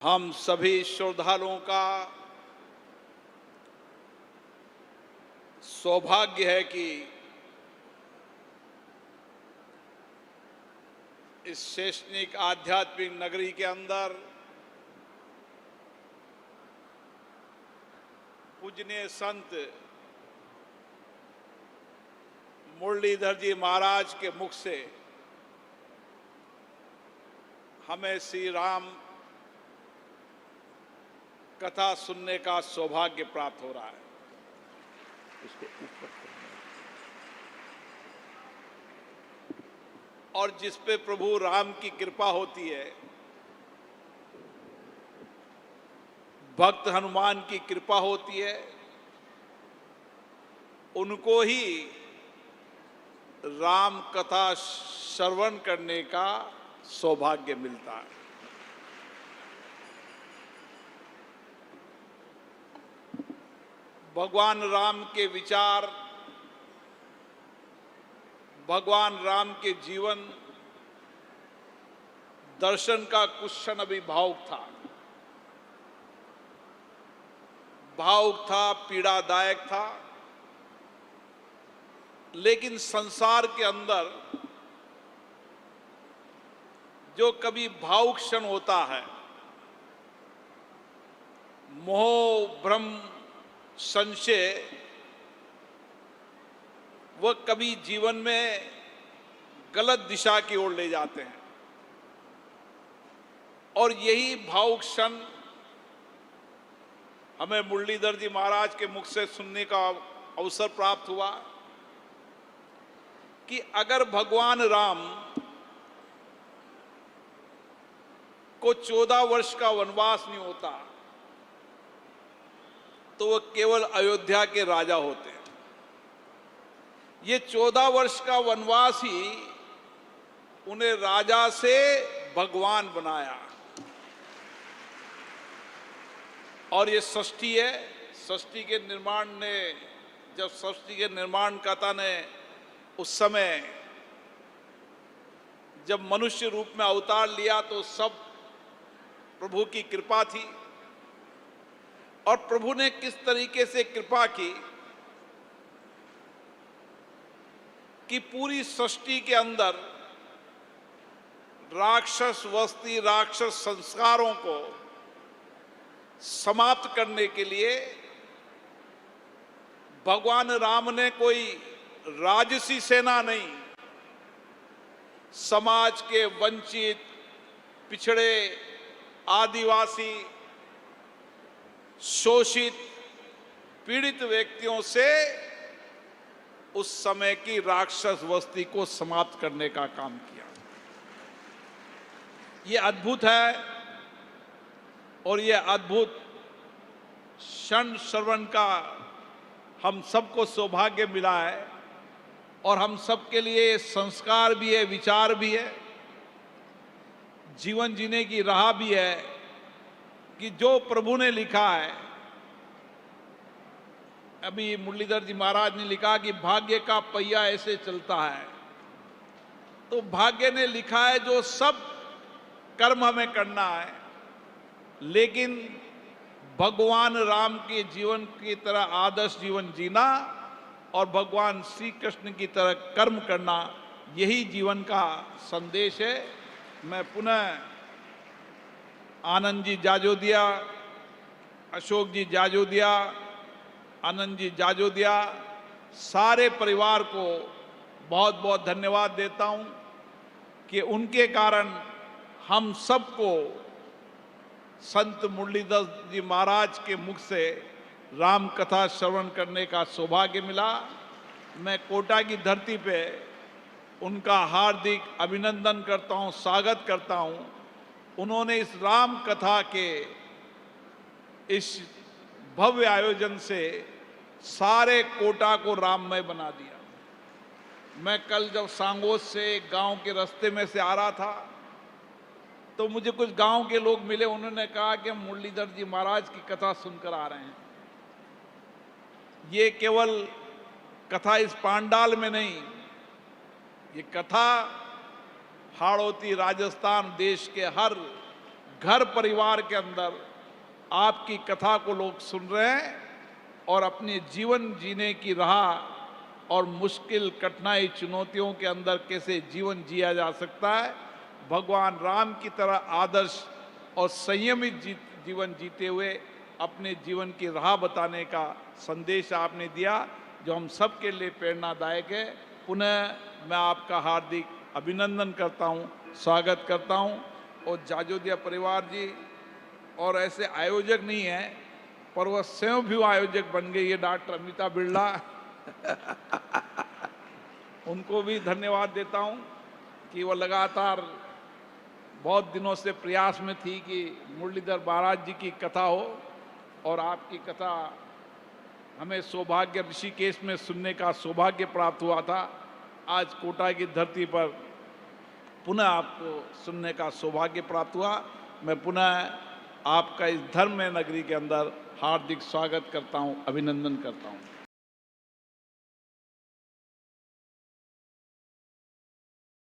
हम सभी श्रद्धालुओं का सौभाग्य है कि इस शैक्षणिक आध्यात्मिक नगरी के अंदर पूजनीय संत मुरलीधर जी महाराज के मुख से हमें श्री राम कथा सुनने का सौभाग्य प्राप्त हो रहा है। इसको ऊपर और जिस पे प्रभु राम की कृपा होती है, भक्त हनुमान की कृपा होती है, उनको ही राम कथा श्रवण करने का सौभाग्य मिलता है। भगवान राम के विचार, भगवान राम के जीवन दर्शन का कुछ क्षण अभी भावुक था, पीड़ादायक था, लेकिन संसार के अंदर जो कभी भावुक क्षण होता है, मोह भ्रम संशय, वह कभी जीवन में गलत दिशा की ओर ले जाते हैं। और यही भावुक क्षण हमें मुरलीधर जी महाराज के मुख से सुनने का अवसर प्राप्त हुआ कि अगर भगवान राम को 14 वर्ष का वनवास नहीं होता तो वह केवल अयोध्या के राजा होते। ये 14 वर्ष का वनवास ही उन्हें राजा से भगवान बनाया। और ये षष्ठी है। षष्ठी के निर्माण ने, जब षष्ठी के निर्माणकर्ता ने उस समय जब मनुष्य रूप में अवतार लिया तो सब प्रभु की कृपा थी। और प्रभु ने किस तरीके से कृपा की कि पूरी सृष्टि के अंदर राक्षस वस्ती, राक्षस संस्कारों को समाप्त करने के लिए भगवान राम ने कोई राजसी सेना नहीं, समाज के वंचित, पिछड़े, आदिवासी, शोषित, पीड़ित व्यक्तियों से उस समय की राक्षस वस्ती को समाप्त करने का काम किया। ये अद्भुत है और ये अद्भुत क्षण श्रवण का हम सबको सौभाग्य मिला है। और हम सबके लिए संस्कार भी है, विचार भी है, जीवन जीने की राह भी है कि जो प्रभु ने लिखा है। अभी मुरलीधर जी महाराज ने लिखा कि भाग्य का पहिया ऐसे चलता है, तो भाग्य ने लिखा है जो सब कर्म हमें करना है, लेकिन भगवान राम के जीवन की तरह आदर्श जीवन जीना और भगवान श्री कृष्ण की तरह कर्म करना, यही जीवन का संदेश है। मैं पुनः आनंद जी जाजोदिया, अशोक जी जाजोदिया, आनंद जी जाजोदिया, सारे परिवार को बहुत बहुत धन्यवाद देता हूं कि उनके कारण हम सबको संत मुरलीधर जी महाराज के मुख से राम कथा श्रवण करने का सौभाग्य मिला। मैं कोटा की धरती पे उनका हार्दिक अभिनंदन करता हूं, स्वागत करता हूं। उन्होंने इस राम कथा के इस भव्य आयोजन से सारे कोटा को राममय बना दिया। मैं कल जब सांगोस से गांव के रास्ते में से आ रहा था तो मुझे कुछ गांव के लोग मिले। उन्होंने कहा कि हम मुरलीधर जी महाराज की कथा सुनकर आ रहे हैं। ये केवल कथा इस पांडाल में नहीं, ये कथा हाड़ौती राजस्थान देश के हर घर परिवार के अंदर आपकी कथा को लोग सुन रहे हैं और अपने जीवन जीने की राह और मुश्किल कठिनाई चुनौतियों के अंदर कैसे जीवन जिया जा सकता है, भगवान राम की तरह आदर्श और संयमित जीवन जीते हुए अपने जीवन की राह बताने का संदेश आपने दिया, जो हम सब के लिए प्रेरणादायक है। पुनः मैं आपका हार्दिक अभिनंदन करता हूं, स्वागत करता हूं। और जाजोदिया परिवार जी और ऐसे आयोजक नहीं है, पर वह स्वयं भी आयोजक बन गई है, डॉक्टर अमिता बिरला उनको भी धन्यवाद देता हूं कि वह लगातार बहुत दिनों से प्रयास में थी कि मुरलीधर महाराज जी की कथा हो, और आपकी कथा हमें सौभाग्य ऋषिकेश में सुनने का सौभाग्य प्राप्त हुआ था। आज कोटा की धरती पर पुनः आपको सुनने का सौभाग्य प्राप्त हुआ। मैं पुनः आपका इस धर्म नगरी के अंदर हार्दिक स्वागत करता हूं, अभिनंदन करता हूं।